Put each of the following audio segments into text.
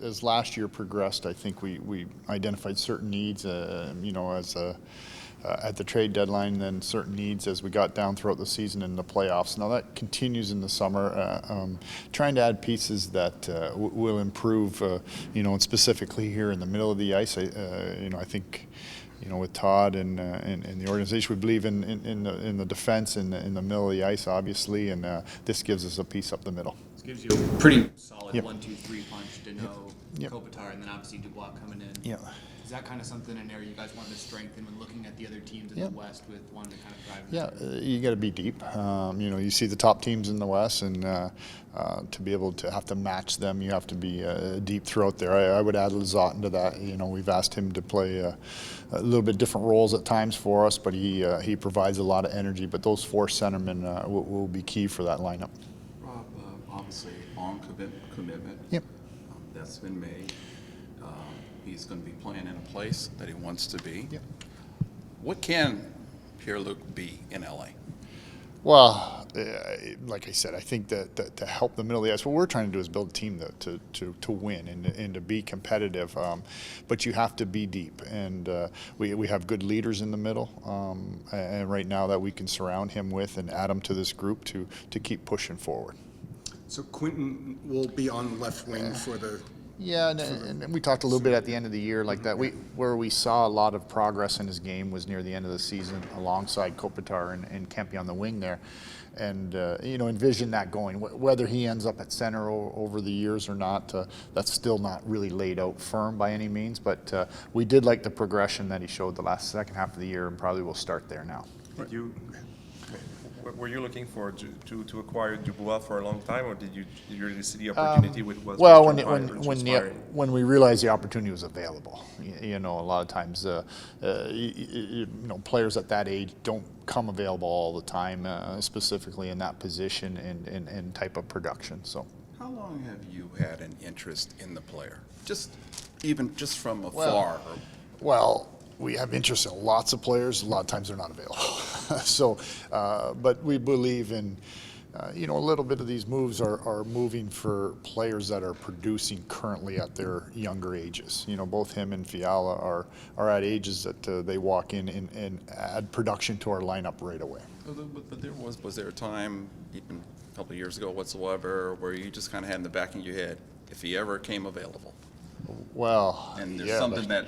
as last year progressed, I think we identified certain needs, at the trade deadline, then certain needs as we got down throughout the season in the playoffs. Now that continues in the summer, trying to add pieces that will improve, and specifically here in the middle of the ice. I think, with Todd and the organization, we believe in the defense in the middle of the ice, obviously, and this gives us a piece up the middle. This gives you a pretty solid Yep. 1-2-3 punch to know Yep. Kopitar, and then obviously Dubois coming in. Yeah. Is that kind of something in there you guys wanted to strengthen when looking at the other teams in Yeah. the West with wanting to kind of thrive? Yeah, you got to be deep. You see the top teams in the West, and to be able to have to match them, you have to be deep throughout there. I would add Lizotte into that. We've asked him to play a little bit different roles at times for us, but he provides a lot of energy. But those four centermen will be key for that lineup. Rob, obviously on commitment. Yep. That's been made. He's going to be playing in a place that he wants to be. Yep. What can Pierre Luc be in LA? Well, like I said, I think that to help the middle of the ice, what we're trying to do is build a team to win and to be competitive. But you have to be deep, and we have good leaders in the middle, and right now that we can surround him with and add him to this group to keep pushing forward. So Quinton will be on the left wing for the. Yeah, and we talked a little bit at the end of the year like that. Where we saw a lot of progress in his game was near the end of the season, alongside Kopitar and Kempe on the wing there, and envision that going. Whether he ends up at center over the years or not, that's still not really laid out firm by any means. But we did like the progression that he showed the second half of the year, and probably will start there now. Were you looking for to acquire Dubois for a long time, or did you really see the opportunity when we realized the opportunity was available, a lot of times players at that age don't come available all the time, specifically in that position and type of production. So, How long have you had an interest in the player? Even from afar? Well, we have interest in lots of players. A lot of times they're not available. So, but we believe in, a little bit of these moves are moving for players that are producing currently at their younger ages. Both him and Fiala are at ages that they walk in and add production to our lineup right away. But was there a time, even a couple of years ago whatsoever, where you just kind of had in the back of your head, if he ever came available? Well, and there's something that.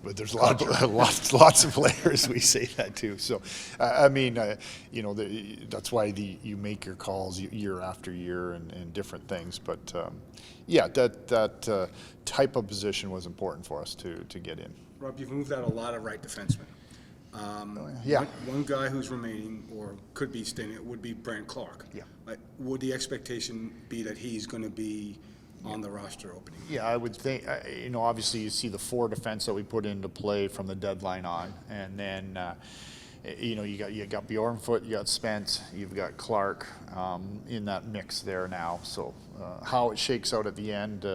But there's lots of players we say that to. So, that's why you make your calls year after year and different things. But that type of position was important for us to get in. Rob, you've moved out a lot of right defensemen. One guy who's remaining or could be staying would be Brant Clark. Yeah. Would the expectation be that he's going to be on the roster opening? Yeah, I would think, obviously you see the four defense that we put into play from the deadline on, and then, you got Bjornfoot, you got Spence, you've got Clark in that mix there now. So how it shakes out at the end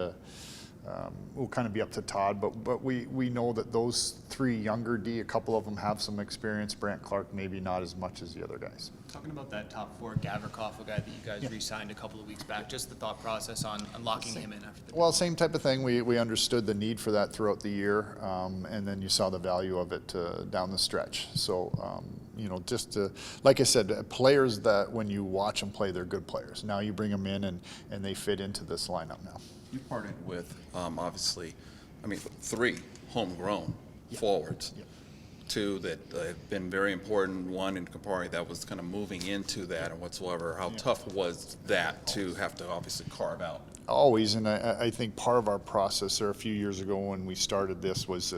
will kind of be up to Todd, but we know that those three younger D, a couple of them have some experience. Brant Clark maybe not as much as the other guys. Talking about that top four, Gavrikov, a guy that you guys re-signed a couple of weeks back, just the thought process on locking him in after the Well, same type of thing. We understood the need for that throughout the year, and then you saw the value of it down the stretch. So, like I said, players that when you watch them play, they're good players. Now you bring them in and they fit into this lineup now. You partnered with, obviously, three homegrown forwards. Yep. Two that have been very important. One in Campari that was kind of moving into that and whatsoever. How tough was that to have to obviously carve out? Always, and I think part of our process there a few years ago when we started this was,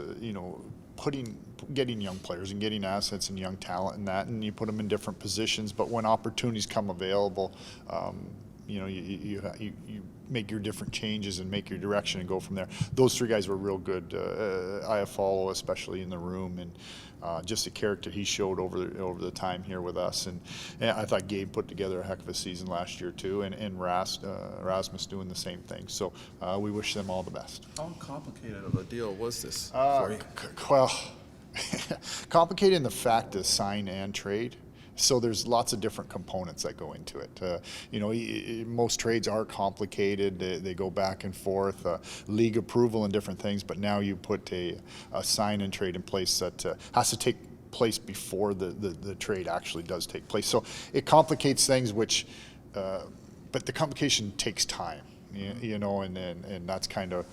getting young players and getting assets and young talent and that, and you put them in different positions. But when opportunities come available, you make your different changes and make your direction and go from there. Those three guys were real good. Iafallo, especially in the room, and just the character he showed over the time here with us. And I thought Gabe put together a heck of a season last year too, and Rasmus doing the same thing. So we wish them all the best. How complicated of a deal was this for you? Well, complicated in the fact to sign and trade. So there's lots of different components that go into it. Most trades are complicated. They go back and forth, league approval and different things. But now you put a sign and trade in place that has to take place before the trade actually does take place. So it complicates things, but the complication takes time. And that's kind of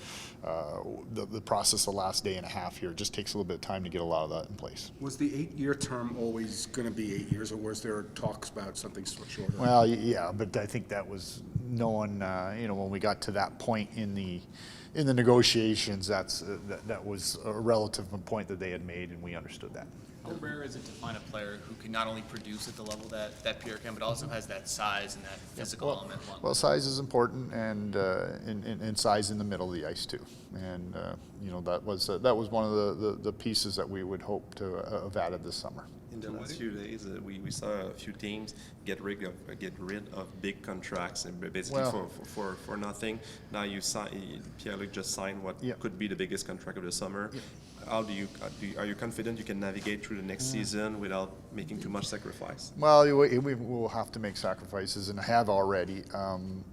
the process the last day and a half here. It just takes a little bit of time to get a lot of that in place. Was the 8-year term always going to be 8 years, or was there talks about something shorter? Well, yeah, but I think that was known, when we got to that point in the negotiations, that was a relative point that they had made, and we understood that. How rare is it to find a player who can not only produce at the level that Pierre can, but also has that size and that physical element? Well, size is important, and size in the middle of the ice too. And that was one of the pieces that we would hope to have added this summer. In the last few days, we saw a few teams get rid of big contracts and basically for nothing. Now Pierre Luc just signed what could be the biggest contract of the summer. Yeah. How are you confident you can navigate through the next season without making too much sacrifice? Well, we will have to make sacrifices, and have already.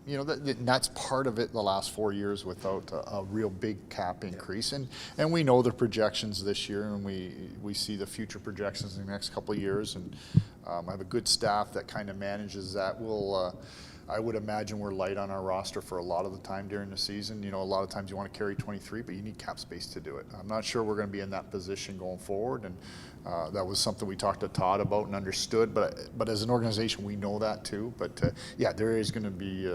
That's part of it. The last 4 years without a real big cap increase, and we know the projections this year, and we see the future projections in the next couple of years, and I have a good staff that kind of manages that. I would imagine we're light on our roster for a lot of the time during the season. A lot of times you want to carry 23, but you need cap space to do it. I'm not sure we're going to be in that position going forward, and that was something we talked to Todd about and understood. But as an organization, we know that too. But there is going to be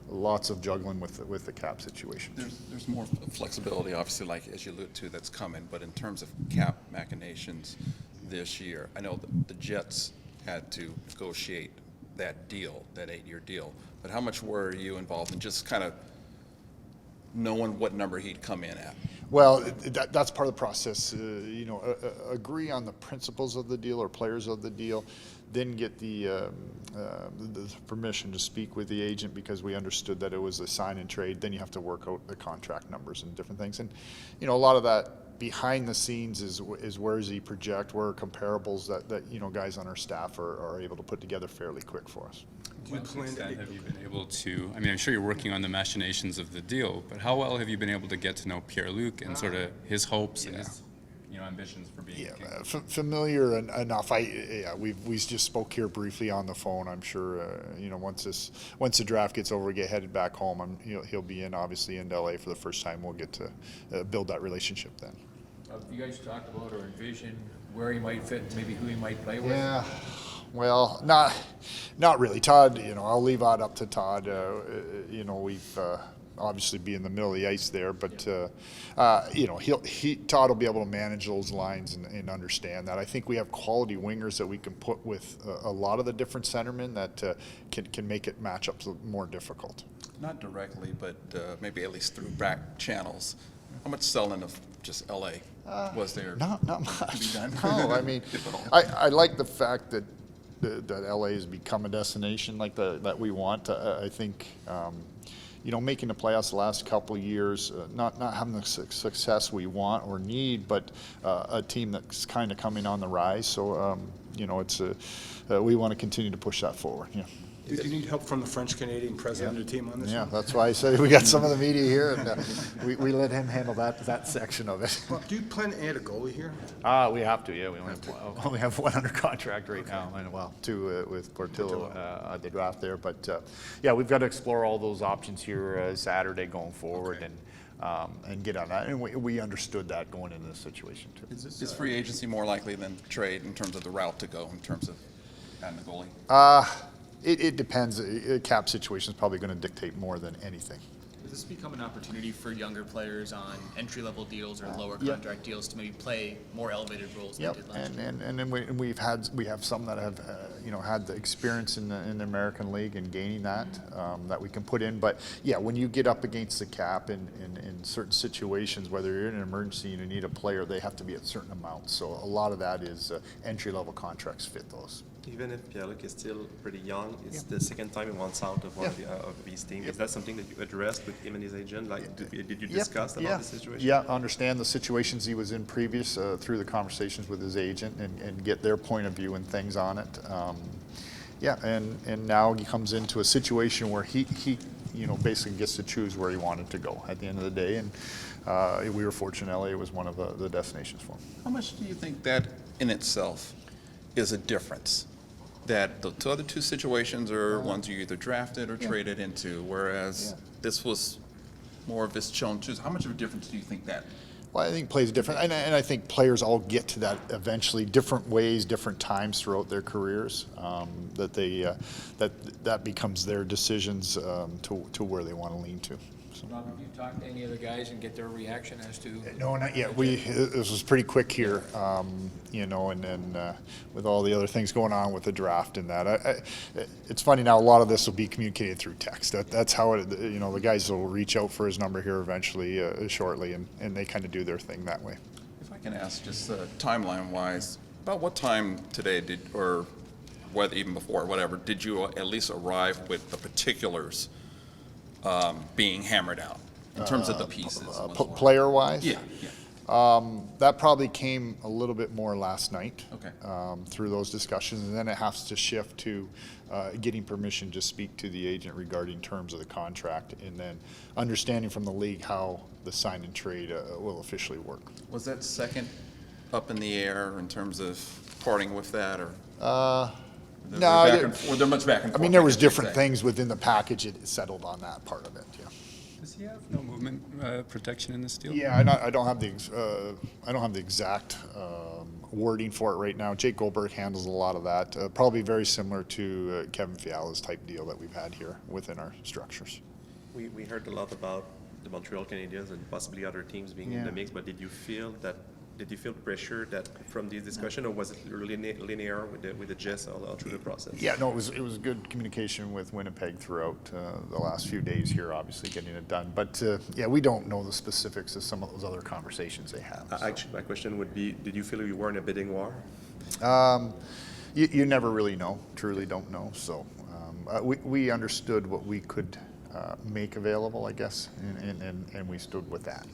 lots of juggling with the cap situation. There's more flexibility, obviously, like as you allude to, that's coming. But in terms of cap machinations this year, I know the Jets had to negotiate that deal, that 8-year deal. But how much were you involved in just kind of knowing what number he'd come in at? Well, that's part of the process. Agree on the principles of the deal or players of the deal, then get the permission to speak with the agent because we understood that it was a sign and trade. Then you have to work out the contract numbers and different things. And a lot of that behind the scenes is where does he project, where are comparables that guys on our staff are able to put together fairly quick for us. To what extent have you been able to, I'm sure you're working on the machinations of the deal, but how well have you been able to get to know Pierre Luc and sort of his hopes and his ambitions for being king? Familiar enough. We just spoke here briefly on the phone. I'm sure once the draft gets over, we get headed back home. He'll be obviously in LA for the first time. We'll get to build that relationship then. Have you guys talked about or envision where he might fit, maybe who he might play with? Yeah. Well, not really. Todd, I'll leave that up to Todd. We've obviously be in the middle of the ice there, but Todd will be able to manage those lines and understand that. I think we have quality wingers that we can put with a lot of the different centermen that can make it matchups more difficult. Not directly, but maybe at least through back channels. How much selling of just LA was there? Not much. To be done? No, I like the fact that LA has become a destination like that we want. I think making the playoffs the last couple of years, not having the success we want or need, but a team that's kind of coming on the rise. So it's we want to continue to push that forward. Yeah. Did you need help from the French-Canadian president of the team on this? Yeah, that's why I said we got some of the media here, and we let him handle that section of it. Well, do you plan to add a goalie here? We have to, yeah. We only have one under contract right now, and two with Portillo at the draft there. But we've got to explore all those options here Saturday going forward, and get on that. And we understood that going into this situation too. Is free agency more likely than trade in terms of the route to go in terms of adding the goalie? It depends. Cap situation is probably going to dictate more than anything. Does this become an opportunity for younger players on entry-level deals or lower contract deals to maybe play more elevated roles than they did last year? And then we have some that have had the experience in the American League and gaining that we can put in. But when you get up against the cap in certain situations, whether you're in an emergency and you need a player, they have to be at certain amounts. So a lot of that is entry-level contracts fit those. Even if Pierre Luc is still pretty young, it's the second time he wants out of one of these teams. Is that something that you addressed with him and his agent? Like, did you discuss about the situation? Yeah, understand the situations he was in previous through the conversations with his agent and get their point of view and things on it. And now he comes into a situation where he basically gets to choose where he wanted to go at the end of the day. And we were fortunate LA was one of the destinations for him. How much do you think that in itself is a difference? That the other two situations are ones you either drafted or traded into, whereas this was more of his own choose. How much of a difference do you think that? Well, I think plays different, and I think players all get to that eventually, different ways, different times throughout their careers. That becomes their decisions to where they want to lean to. So. Rob, have you talked to any of the guys and get their reaction as to? No, not yet. This was pretty quick here, and then with all the other things going on with the draft and that, it's funny now. A lot of this will be communicated through text. That's how it. The guys will reach out for his number here eventually, shortly, and they kind of do their thing that way. If I can ask, just timeline-wise, about what time today or whether even before, whatever, did you at least arrive with the particulars being hammered out in terms of the pieces? Player-wise? Yeah. That probably came a little bit more last night. Okay. Through those discussions, and then it has to shift to getting permission to speak to the agent regarding terms of the contract, and then understanding from the league how the sign and trade will officially work. Was that second up in the air in terms of parting with that, or? No, Were there much back and forth? I mean, there was different things within the package. It settled on that part of it. Yeah. Does he have no movement protection in this deal? Yeah, I don't have the exact wording for it right now. Jake Goldberg handles a lot of that. Probably very similar to Kevin Fiala's type deal that we've had here within our structures. We heard a lot about the Montreal Canadiens and possibly other teams being in the mix, but did you feel pressure that from this discussion, or was it linear with the Jets all through the process? Yeah, no, it was good communication with Winnipeg throughout the last few days here, obviously getting it done. But we don't know the specifics of some of those other conversations they have. So. Actually, my question would be, did you feel you were in a bidding war? You never really know, truly don't know. So we understood what we could make available, I guess, and we stood with that.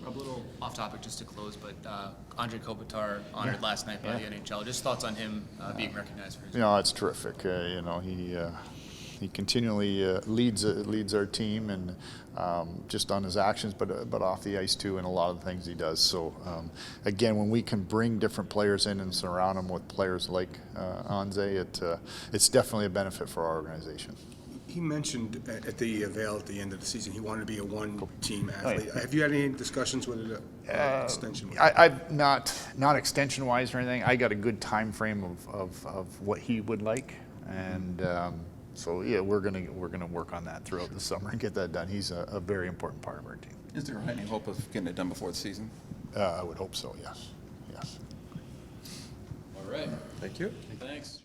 A little off topic just to close, but Andre Kopitar honored last night by the NHL. Just thoughts on him being recognized for his it's terrific. He continually leads our team, and just on his actions, but off the ice too, and a lot of the things he does. So again, when we can bring different players in and surround them with players like Anze, it's definitely a benefit for our organization. He mentioned at the Avail at the end of the season he wanted to be a one-team athlete. Have you had any discussions with it? Extension? I've not extension-wise or anything. I got a good time frame of what he would like, and so we're gonna work on that throughout the summer and get that done. He's a very important part of our team. Is there any hope of getting it done before the season? I would hope so. Yes. All right. Thank you. Thanks.